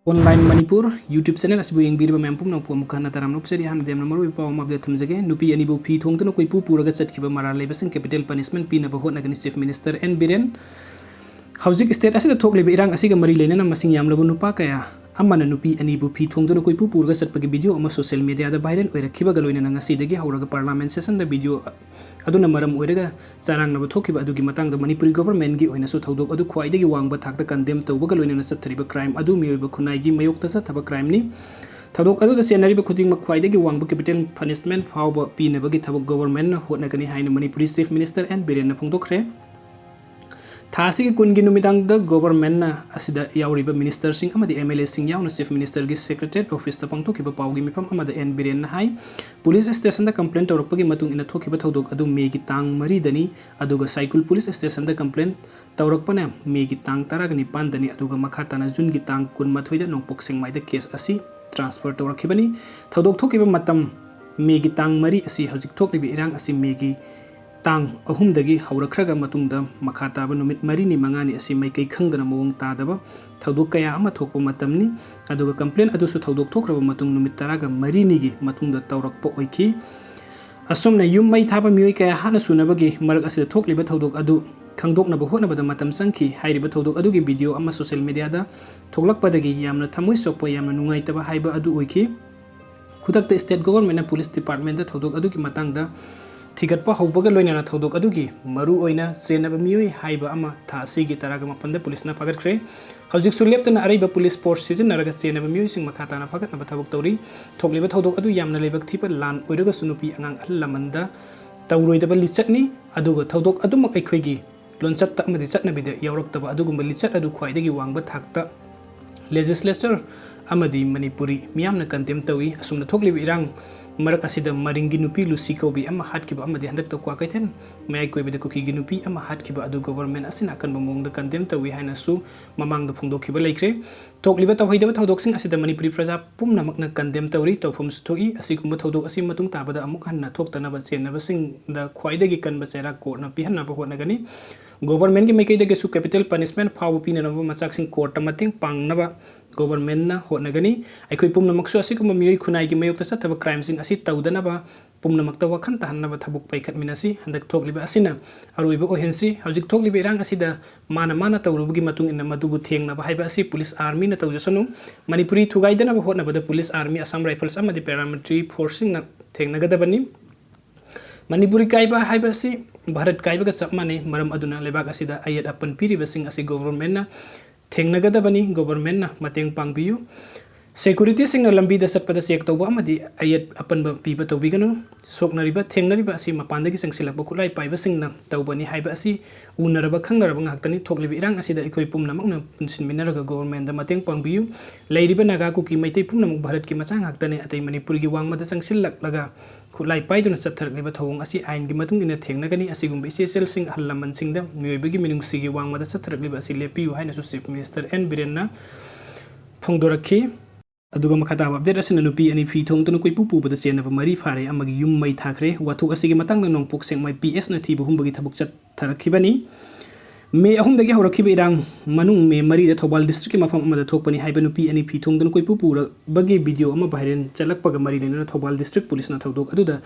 Online Manipur YouTube channel asibu yengbiriba mayam pumna pu mukana taram nopseri han dem namaru paw mabde thamjage nupi anibu phi thongtuna koi pu puraga chatkiba mara lebasing capital punishment pina bahot nagani chief minister N Biren hauzik state asida thokleba irang asiga mari lenana masing yamlabu nupa kaya amana nupi anibu phi thongtuna koi pu puraga chatpagi video ama social media da viral oirakhiba galoina ngasidagi hauraga parliament session da video aduna maram oiraga sarang na bathokiba adugi matang da manipuri government gi oina so thodok adu khwaidagi wangba thakta condemn tawba galoina na sathariba crime adu miyoiba khunai gi mayokta sathaba crime ni thodok adu da senariba khuding ma khwaidagi wangba capital punishment phawba pinabagi thabok government na hotnagani haina manipuri chief minister and biren na phongdokre थासी कुनगी नुमिदांग the government ना असिदा यावरिबा minister Singh अमदि MLA Singh यावना chief minister गी secretariat office ता पंगथोकिबा पावगी मिफम अमदा एन बिरेन ना हाई पुलिस स्टेशन दा कंप्लेंट तौरपगी मतुंग इना थोकिबा थौदोक अदु मे गी तांग मरी दनी अदुगा साइकिल पुलिस स्टेशन दा कंप्लेंट तौरपना मे गी तांग तरागनि पांदनी अदुगा मखाताना जुन गी तांग कुनमाथोइदा नोंपोक सेंगमाइदा केस असि ट्रांसफर तौरखिबनी थौदोक थोकिबा मतम मे गी तांग मरी असि हजिक थोकलिबि इरांग असि मे गी तांग अहुमदगी हौरखरगा मतुंगदा मखाताबा नुमित मरीनी मंगानी असि मैकै खंगदना मोंग तादबा थौदोक कया अमा थोकपा मतमनी अदुगा कंप्लेंट अदुसु थौदोक थोक्रबा मतुंग नुमित तरागा मरीनीगी मतुंगदा तौरकपा ओइखि असुमना युम मै थाबा मियोय कया हाना सुनबगी मरक असि थोकलिबा थौदोक अदु खंगदोकनबा होनबदा मतम संखि हाइरिबा थौदोक अदुगी वीडियो अमा सोशल मीडिया दा थोकलकपदगी यामना थमोय सोकपा यामना नुंगाइतबा हाइबा अदु ओइखि खुदकता स्टेट गवर्नमेंट पुलिस डिपार्टमेंट दा थौदोक अदुगी मतंगदा थिगतपा हौबगा लोइना थौदोक अदुगी मरु ओइना चेनबा मियोय हाइबा अमा थासीगी तरागा मपनदा पुलिसना फगतख्रे हौजिक सुलेप्तना अरैबा पुलिस फोर्स सिजनरगा चेनबा मियोय सिंग मखाताना फगतनबा थबक तौरी थोकलिबा थौदोक अदु यामना लेबक थिपा लान ओइरगा सुनुपी अंगांग अहलमनदा तौरोइदबा लिचटनी अदुगा थौदोक अदुमक अखोइगी लोनचत्ता अमदि चटनबिदा यावरक्तबा अदुगुम्बा लिचट अदु ख्वाइदगी वांगबा थाकता लेजिस्लेचर अमदि मणिपुरी मियामना कंटेम तौई असुमना थोकलिबा इरांग मरक असिदा मरिंगी नुपी लुसी कौबी अमा हाटकिबा अमदि हंदक तो क्वाकैथेन मयाई कोइबदा कुकीगी नुपी अमा हाटकिबा अदु गवर्नमेंट असिना अकनबा मोंगदा कंडेम तौई हाइनासु ममांगदा फोंदोखिबा लैख्रे थोकलिबा तौहैदबा थौदोकसिंग असिदा मणिपुरी प्रजा पुमनमकना कंडेम तौरी तौफमसु थोई असिगुम्बा थौदोक असिम मतुंग ताबदा अमुक हन्ना थोक्तनबा चेनबसिंग दा ख्वाइदगी कनबा चेरा कोर्टना पिहन्नबा होनगनी गवर्नमेंट की मैकैदगसु कैपिटल पनिशमेंट फाव पिननबा मचाकसिंग कोर्ट मतेंग पांगनबा गवर्नमेंट ना होनगनी अखोई पुमनमकसु असिगुम्बा मियोय खुनाइगी मयोक्ता सथबा क्राइम सिंग असि तौदनबा पुमनमक्ता वखन तहन्नबा थबुक पैखतमिनसी हंदक थोकलिबा असिना अरुइबा ओहेंसी हौजिक थोकलिबा इरांग असिदा माना तौरुबगी मतुंग इन्ना मदुबु थेंगनबा हाइबा असि पुलिस आर्मी ना तौजसनु मणिपुरी थुगाइदनबा होनबदा पुलिस आर्मी असम राइफल्स अमदि पैरामिलिटरी फोर्सिंग ना थेंगनगदबनी मणिपुरी काइबा हाइबा असि भारत काइबगा चप माने मरम अदुना लेबाक असिदा अयत अपन पिरिबसिंग असि गवर्नमेंट ना थेंगनगदबनी गवर्नमेंट ना मतेंग पांगबियु सेक्यूरिटी सिंग लंबी द चटपदा चेक तौबा अमदि अयत अपन पीबा तौबिगनु सोकनरिबा थेंगनरिबा असि मपानदगी संगसिलकबा खुलाई पाइबा सिंग ना तौबनी हाइबा असि उनरबा खंगनरबा ngakतनी थोकलिबि इरांग असिदा इखोइ पुमनमकना पुनसिनमिनरगा गवर्नमेंट दा मतेंग पांगबियु लैरिबा नागा कुकी मैतै पुमनमक भारत की मचा ngakतने अतै मणिपुर की वांगमदा संगसिलकलगा खुलाई पाइदुना चथरलिबा थौंग असि आइन की मतुंग इना थेंगनगनी असिगुम इसेसल सिंग हल्लमन सिंग दा मियोइबगी मिनुंगसिगी वांगमदा चथरलिबा असि लेपियु हाइनासु चीफ मिनिस्टर एन बिरेनना फोंदोरखी अदुगा मखाताब अपडेट असना नुपी अनि फी थोंगतनु कोइ पुपुबदा चेनबा मरी फारे अमगी युम मै थाखरे वाथुक असिगी मतंगना नोंपोक सेंगमाइ पीएस ना थीबा हुंबगी थबुक चथरखिबनी मे अहुमदगी हौरखिबा इरांग मनुंग मे मरी द थौबाल डिस्ट्रिक्ट के मफम अमदा थोकपनी हाइबा नुपी अनि फी थोंगदनु कोइ पुपुरबगी वीडियो अमा भाइरल चलकपगा मरी लेना थौबाल डिस्ट्रिक्ट पुलिस ना थौदोक अदुदा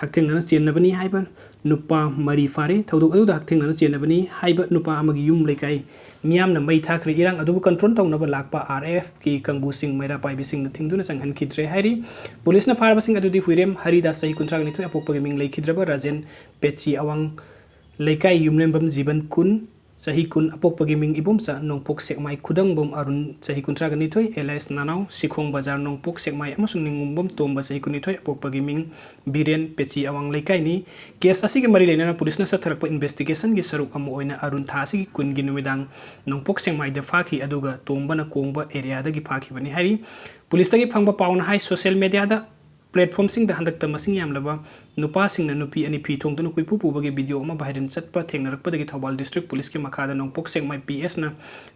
हक्थेंगना चेनबनी हाइबा नुपा मरी फारे थौदोक अदुदा हक्थेंगना चेनबनी हाइबा नुपा अमगी युम लेकाई मियामना मै थाखरे इरांग अदुबु कंट्रोल तौनबा लाकपा आरएफ की कंगुसिंग मैरा पाइबिसिंग थिंगदुना संगहनखिद्रे हाइरि पुलिसना फारबसिंग अदुदि हुइरेम हरिदास सही कुंत्रागनि थोय अपोकपगे मिंग लेखिद्रबा राजेन पेची अवांग लेकाई युमलेंबम जीवन कुन सही कुन अपोकपगे मिंग इबुमचा नोंपोक सेकमाई खुदंगबम अरुण सही कुंत्रागनि थोय एलएस नानाव सिखोंग बाजार नोंपोक सेकमाई अमसुंग निंगुंबम तोंबा सही कुनि थोय अपोकपगे मिंग बिरेन पेची अवांग लेकाइनि केस असिगे मरि लेना पुलिसना सथरकपा इन्वेस्टिगेशन गी सरुक अम ओइना अरुण थासिगी कुनगी नुमिदांग नोंपोक सेकमाई द फाखि अदुगा तोंबना कोंबा एरिया दगी फाखिबनि हारि पुलिसदगी फंगबा पाउना हाई सोशल मीडिया दा प्लेटफॉर्म सिंग द हंदक मसिंग यामलबा नुपा सिंग नुपी अनि फी थोंगदनु कोइ पुपुबगे वीडियो अमा भाइरल चटपा थेंगनरकपदगी थौबाल डिस्ट्रिक्ट पुलिस के मखादा नोंपोक सेंगमाई पीएस ना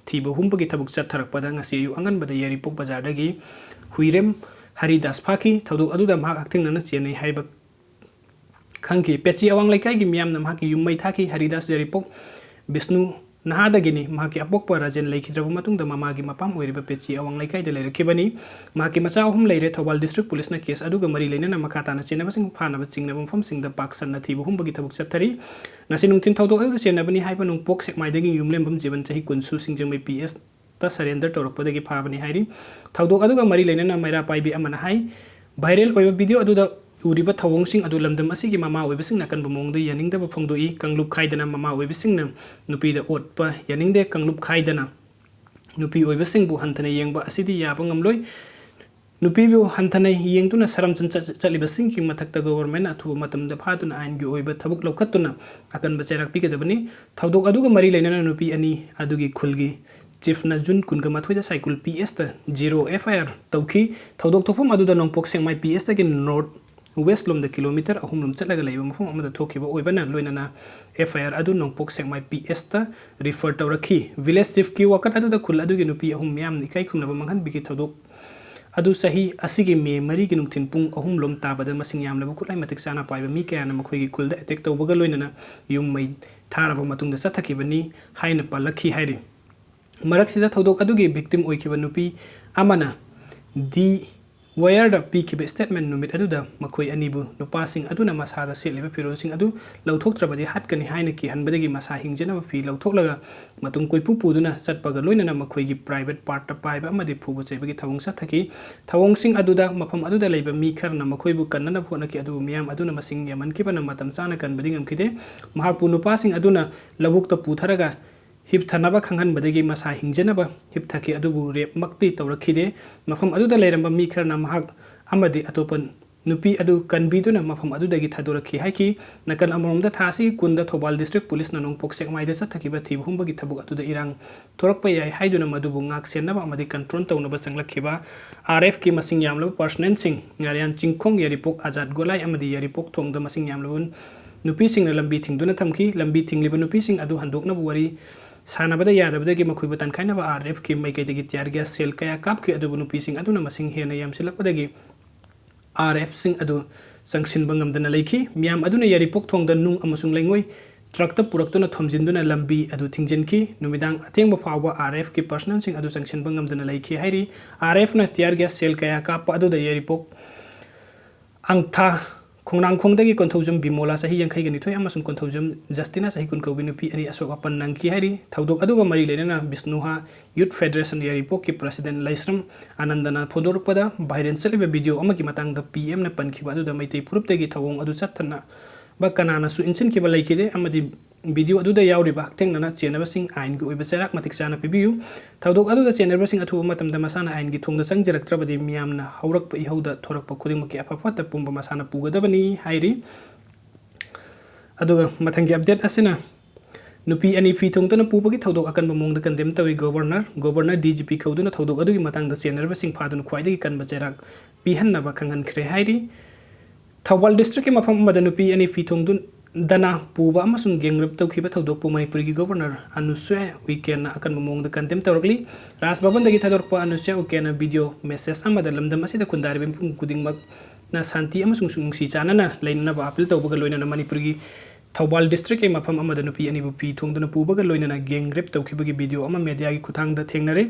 थीबा हुंबगी थबुक चथरकपदा ngasi yu anganbada yaripok bazardagi huirem Haridas फाखी थौदोक अदुदा महाक हक्थेंगनना Chennai हाइबा खंखि पेची अवांग लेकाई गी मियामना महाक युम्मै थाखि Haridas जरिपोक Vishnu nahadagini mahaki apokpa rajen leikhidraba matungda mamagi mapam oiriba pechi awang laikai de lerakibani mahaki macha ahum leire Thobal district police na case aduga mari leina na makata na chenaba sing phana ba chingna mafam singda paksan na thibu humbagi thabuk chathari ngasi nungtin thodok adu chenabani haiba nung pok sek maidagi yumlem bam jeban chahi kunsu singjamai PS ta surrender torokpadagi phabani hairi thodok aduga mari leina na maira paibi amana hai viral oiba video aduda uriba thawong adu lamdam asigi mama oibasing nakan bamong do yaning da bafong do I kanglup khaidana mama oibasing na nupi da otpa yaning de kanglup khaidana nupi oibasing bu hanthana yengba asidi yaba ngamloi nupi bu hanthana yengtuna saram chalibasing ki mathakta government athu matam da phaduna ain gi oiba thabuk lokhatuna akan bacharak pikadabani thawdok aduga mari leinana nupi ani adugi khulgi Chief na Jun kunga mathoida cycle PS ta 0 FIR tawki thawdok thopam aduda nongpok sengmai PS ta ki north west lom da kilometer ahum lom chalaga leiba mafam amada thokiba oibana loinana FIR adu nongpok sengmai PS ta refer tawrakhi village chief ki wakat adu da khul adu gi nupi ahum myam ni kai khumna manghan bigi thawdok adu sahi asigi me mari gi nungtin pung ahum lom tabada masing yam labu kulai matik sana paiba mi kaya na makhoi gi khulda attack tawbaga loinana yum mai tharaba matungda sathakibani haina palakhi hairi maraksida thodok adugi victim oikiba nupi amana di wire da pikiba statement numit aduda makhoi anibu nupasing aduna masada seliba pironsing adu lauthoktrabadi hatkani haina ki hanbadagi masa hingjena fi lauthoklaga matung koipu puduna satpaga loinana makhoi gi private part ta paiba amadi phubu chebagi thawong sathaki thawong aduda mafam aduda leiba mi kharna makhoi bu kannana phona ki adu miyam aduna masing yaman kibana matam chana kanbadi ngamkhide mahakpu nupasing aduna labuk ta putharaga hip thanaba khanghan badagi masa hingjenaba hip thaki adubu rep makti tawrakhide mafam aduda leiramba mi kharna mahak amadi atopan nupi adu kanbiduna mafam adudagi thadorakhi haiki nakal amromda thasi kunda Thobal district police na nongpok sekmaida sathakiba thibu humbagi thabuk aduda irang thorakpa yai haiduna madubu ngak senaba amadi control tawnaba changlakhiba RF ki masing yamlaba personnel sing ngarian chingkhong yaripok azad golai amadi yaripok thongda masing yamlabun nupi sing na lambi thingduna thamki lambi thingliba nupi sing adu handokna buwari sanabada yadabadagi makhuiba tankainaba RF ki maikaidagi tiar gas sel kaya kapki adu nupi sing aduna masing hena yamsilakpadagi RF sing adu sangsinba ngamdana leikhi miyam aduna yaripok thongda nung amasung leingoi truck ta puraktuna thomjinduna lambi adu thingjenki numidang atengba phawba RF ki personnel sing adu sangsinba ngamdana leikhi hairi RF na tiar gas sel kaya kap adu da yaripok angtha khongnang khongdagi konthojam bimola sahi yangkhai gani thoi amasung konthojam justina sahi kun kawbi nupi ani asok apan nangki hairi thaudok aduga mari lenana Bisnuha Youth Federation yaripok ki president Laisram Anandana phodorpada viral celiba video amagi matangda PM na pankhiba aduda maitei puruptagi thawong adu chathana ba kanana su insin kiba laikide amadi video aduda yauriba thengnana chenabasing ain gi oiba serak matik chana pibiu thaudok aduda chenabasing athu matamda masana ain gi thongda changjaraktrabadi miyamna haurakpa ihauda thorakpa khudingmaki afafata pumba masana pugadabani hairi aduga mathangi update asina nupi ani fi thongtana pubagi thaudok akan bamongda condemn tawi governor DGP khauduna thaudok adugi matangda chenabasing phadun khwaidagi kanba cherak pihanna ba khangan khre hairi Thobal district ki mafam amada nupi ani fi thongdun dana puba amasung gengrip tawkhiba thaudok pu Manipur gi governor Anusya Uken na akan mamongda condemn tawrakli Ras Bhavan dagi thadorpa Anusya Uken na video message amada lamdam asida kundari bem kudingmak na santi amasung sungsi chanana lainna ba appeal tawbaga loina na Manipur gi Thobal district ki mafam amada nupi ani bu fi thongduna pubaga loina na gengrip tawkhiba gi video ama media gi kuthangda thengnare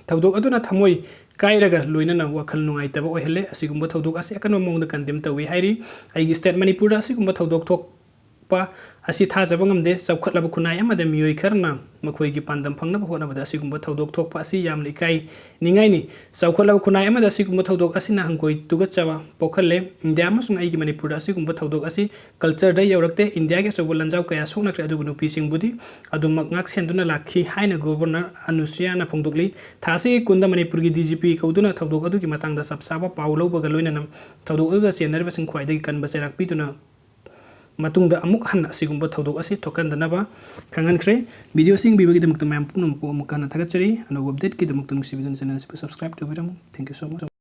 thaudok aduna thamoi kairaga loinana wakhal nungaitaba oihele asigumba thaudok ase akan mamongda condemn tawi hairi aigi state Manipur da asigumba thaudok thokpa asi thajaba ngamde chawkhatlaba khunai amada miyoi kharna makhoi gi pandam phangnaba honabada asigumba thaudok thokpa asi yamni kai ningai ni chawkhatlaba khunai amada asigumba thaudok asina hangkoi tuga chawa pokhalle India amasung aigi Manipur da asigumba thaudok asi culture da yaurakte India ge sobo lanjau kaya soknakre adugu nupi singbudi adumak ngak senduna lakhi haina governor Anusya na phongdokli thasi kunda Manipur gi DGP kauduna thaudok adugi matangda sabsaba paulo baga loinana thaudok aduda senarba sing khwaidagi kanba serak piduna matungda amuk hanna sigumba thaudok asi thokandanaba khangan khre video sing bibagi damak tamam pumnam ko amukana thagachari ano update ki damak tung sibidun channel subscribe to biram thank you so much